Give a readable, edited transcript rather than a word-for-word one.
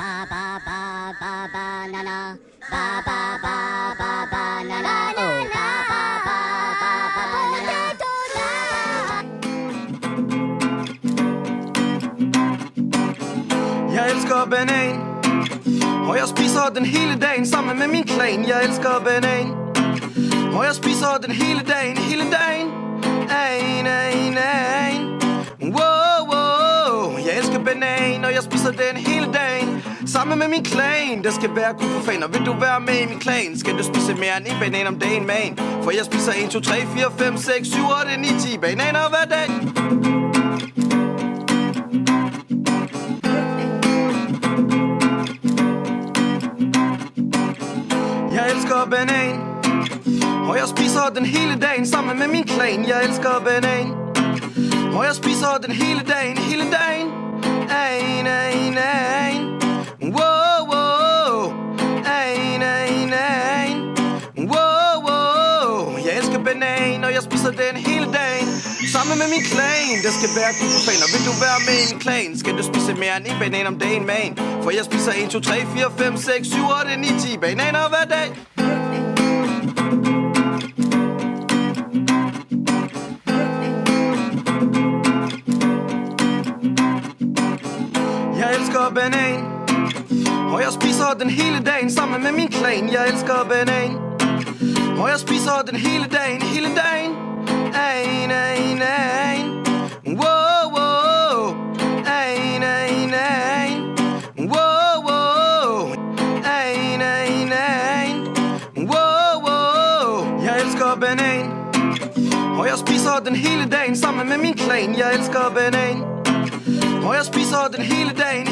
Jeg elsker banan, og jeg spiser den hele dagen sammen med min klan. Jeg elsker banan, og jeg spiser den hele dagen, Wow, wow. Jeg elsker banan, og jeg spiser den hele dagen sammen med min klan. Det skal være god for fan, og vil du være med i min klan, skal du spise mere end en banan om dagen, man. For jeg spiser 1, 2, 3, 4, 5, 6, 7, 8, 9, 10 bananer hver dag. Jeg elsker banan, og jeg spiser den hele dagen sammen med min klan. Jeg elsker banan, og jeg spiser den hele dagen, Wow, wow. Wow, wow. Jeg elsker banan, og jeg spiser den hele dagen sammen med min klan. Det skal være god for fan, og vil du være med i min klan, skal du spise mere end en banan om dagen, man. For jeg spiser 1, 2, 3, 4, 5, 6, 7, 8, 9, 10 bananer hver dag. Jeg elsker banan, og jeg spiser den hele dagen sammen med min klan. Jeg elsker banan, og jeg spiser den hele dagen, Wow, wow. Wow, wow. Wow, wow. Jeg elsker banan, og jeg spiser den hele dagen sammen med min klan. Jeg elsker banan, og jeg spiser den hele dagen,